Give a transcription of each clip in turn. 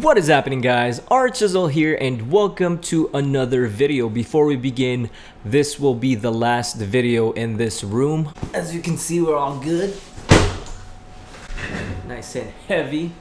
What is happening, guys? ARCHIEzzle here and welcome to another video. Before we begin, this will be the last video in this room. As you can see, we're all good. Nice and heavy.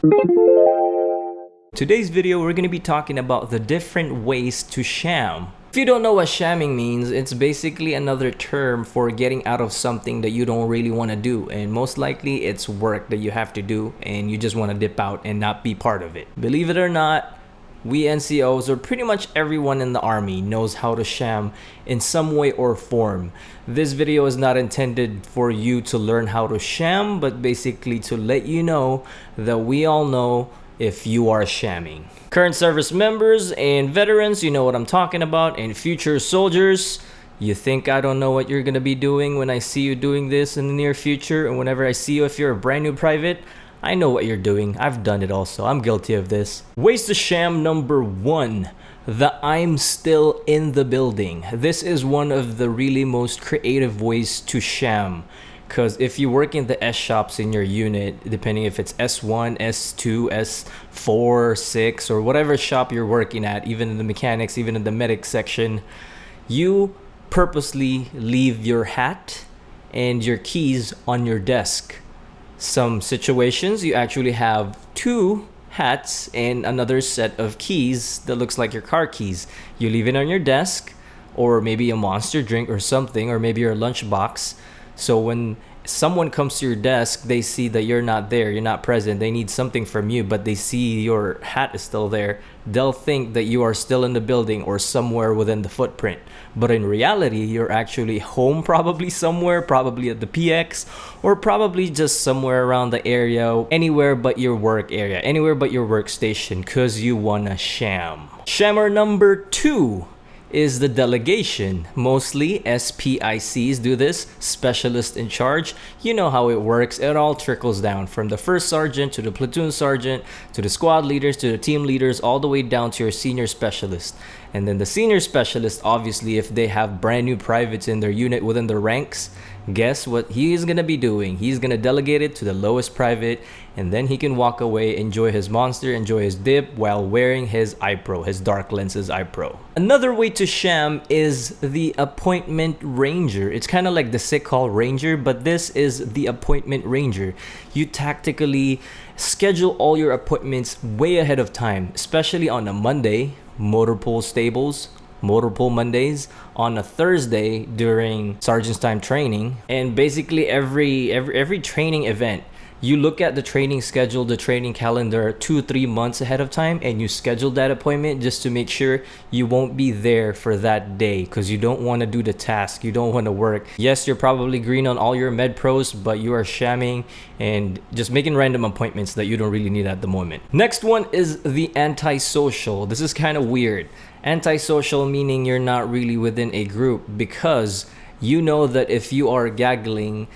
Today's video, we're going to be talking about the different ways to sham. If you don't know what shamming means, it's basically another term for getting out of something that you don't really want to do, and most likely it's work that you have to do and you just want to dip out and not be part of it. Believe it or not, we NCOs, or pretty much everyone in the army, knows how to sham in some way or form. This video is not intended for you to learn how to sham, but basically to let you know that we all know if you are shamming. Current service members and veterans, you know what I'm talking about, and future soldiers, you think I don't know what you're gonna be doing when I see you doing this in the near future, and whenever I see you, if you're a brand new private, I know what you're doing. I've done it also. I'm guilty of this. Ways to sham number 1. The I'm still in the building. This is one of the really most creative ways to sham. Because if you work in the S shops in your unit, depending if it's S1, S2, S4, 6, or whatever shop you're working at, even in the mechanics, even in the medic section, you purposely leave your hat and your keys on your desk. Some situations, you actually have 2 hats and another set of keys that looks like your car keys. You leave it on your desk, or maybe a Monster drink or something, or maybe your lunchbox. So when someone comes to your desk, they see that you're not there, you're not present, they need something from you, but they see your hat is still there, they'll think that you are still in the building or somewhere within the footprint. But in reality, you're actually home, probably somewhere, probably at the PX, or probably just somewhere around the area, anywhere but your work area, anywhere but your workstation, because you wanna sham. Shammer number 2 is the delegation. Mostly SPICs do this, specialist in charge. You know how it works. It all trickles down from the first sergeant to the platoon sergeant to the squad leaders to the team leaders, all the way down to your senior specialist. And then the senior specialist, obviously, if they have brand new privates in their unit within the ranks, guess what he's gonna be doing? He's gonna delegate it to the lowest private, and then he can walk away, enjoy his monster, enjoy his dip while wearing his eye pro, his dark lenses eye pro. Another way to sham is the appointment ranger. It's kind of like the sick call ranger, but this is the appointment ranger. You tactically schedule all your appointments way ahead of time, especially on a Monday, motor pool stables, motor pool Mondays, on a Thursday during sergeant's time training, and basically every training event. You look at the training schedule, the training calendar 2-3 months ahead of time, and you schedule that appointment just to make sure you won't be there for that day, because you don't want to do the task, you don't want to work. Yes, you're probably green on all your med pros, but you are shamming and just making random appointments that you don't really need at the moment. Next one is the antisocial. This is kind of weird. Antisocial meaning you're not really within a group, because you know that if you are gaggling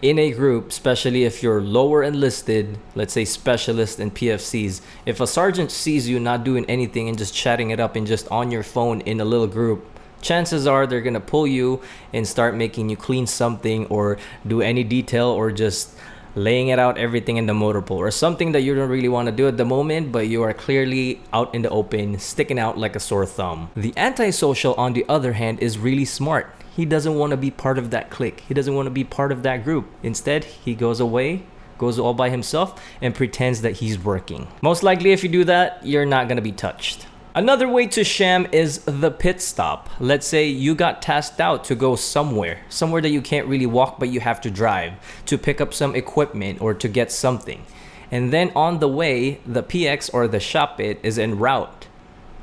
in a group, especially if you're lower enlisted, let's say specialists and PFCs, if a sergeant sees you not doing anything and just chatting it up and just on your phone in a little group, chances are they're gonna pull you and start making you clean something or do any detail, or just laying it out everything in the motor pool, or something that you don't really want to do at the moment, but you are clearly out in the open, sticking out like a sore thumb. The antisocial, on the other hand, is really smart. He doesn't want to be part of that clique. He doesn't want to be part of that group. Instead, he goes away, goes all by himself, and pretends that he's working. Most likely, if you do that, you're not going to be touched. Another way to sham is the pit stop. Let's say you got tasked out to go somewhere that you can't really walk, but you have to drive to pick up some equipment or to get something. And then on the way, the PX or the shop pit is en route.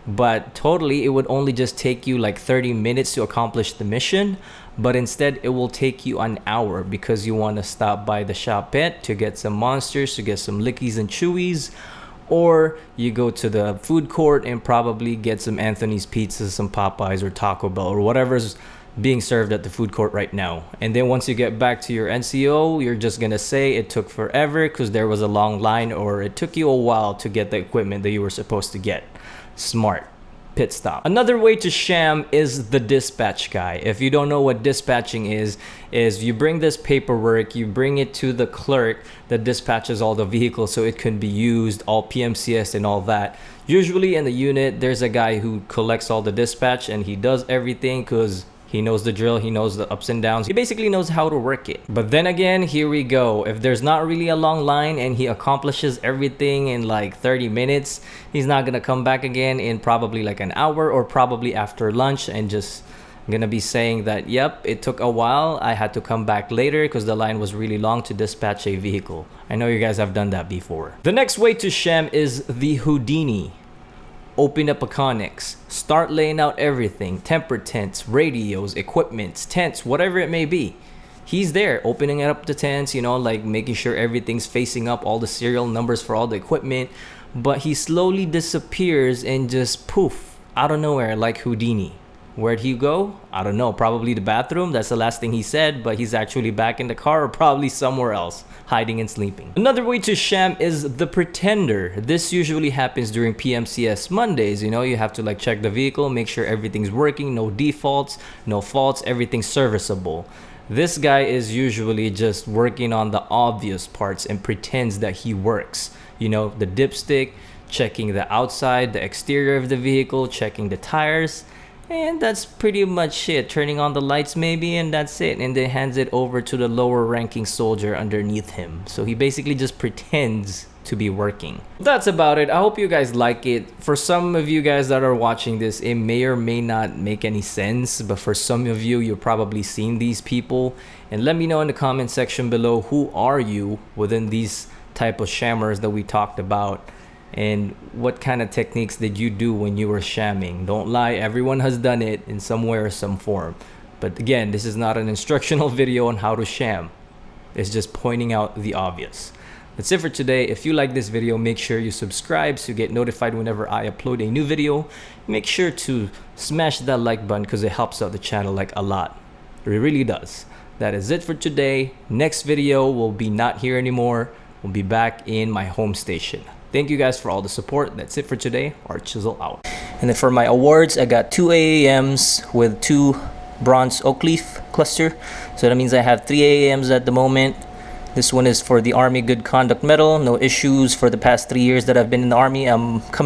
But totally, it would only just take you like 30 minutes to accomplish the mission, but instead it will take you an hour because you want to stop by the shop pit to get some monsters, to get some lickies and chewies, or you go to the food court and probably get some Anthony's Pizza, some Popeyes or Taco Bell or whatever's being served at the food court right now. And then once you get back to your NCO, you're just gonna say it took forever because there was a long line, or it took you a while to get the equipment that you were supposed to get. Smart. pit stop. Another way to sham is the dispatch guy. If you don't know what dispatching is you bring this paperwork, you bring it to the clerk that dispatches all the vehicles so it can be used, all PMCS and all that. Usually in the unit, there's a guy who collects all the dispatch and he does everything because he knows the drill, he knows the ups and downs. He basically knows how to work it. But then again, here we go. If there's not really a long line and he accomplishes everything in like 30 minutes, he's not gonna come back again in probably like an hour or probably after lunch and just gonna be saying that, yep, it took a while. I had to come back later because the line was really long to dispatch a vehicle. I know you guys have done that before. The next way to sham is the Houdini. Open up a Connex, start laying out everything, temper tents, radios, equipments, tents, whatever it may be. He's there opening up the tents, you know, like making sure everything's facing up, all the serial numbers for all the equipment, but he slowly disappears and just poof, out of nowhere like Houdini. Where'd he go? I don't know, probably the bathroom. That's the last thing he said, but he's actually back in the car or probably somewhere else, hiding and sleeping. Another way to sham is the pretender. This usually happens during PMCS Mondays. You know, you have to like check the vehicle, make sure everything's working, no defaults, no faults, everything's serviceable. This guy is usually just working on the obvious parts and pretends that he works. You know, the dipstick, checking the outside, the exterior of the vehicle, checking the tires. And that's pretty much it. Turning on the lights maybe, and that's it. And then hands it over to the lower ranking soldier underneath him. So he basically just pretends to be working. That's about it. I hope you guys like it. For some of you guys that are watching this, it may or may not make any sense, but for some of you, you've probably seen these people. And let me know in the comment section below, who are you within these type of shammers that we talked about? And what kind of techniques did you do when you were shamming? Don't lie, everyone has done it in some way or some form. But again, this is not an instructional video on how to sham. It's just pointing out the obvious. That's it for today. If you like this video, make sure you subscribe so you get notified whenever I upload a new video. Make sure to smash that like button because it helps out the channel like a lot. It really does. That is it for today. Next video will be not here anymore. We'll be back in my home station. Thank you guys for all the support. That's it for today. ARCHIEzzle out. And then for my awards, I got 2 AAMs with 2 bronze oak leaf cluster. So that means I have 3 AAMs at the moment. This one is for the Army Good Conduct Medal. No issues for the past 3 years that I've been in the Army. I'm coming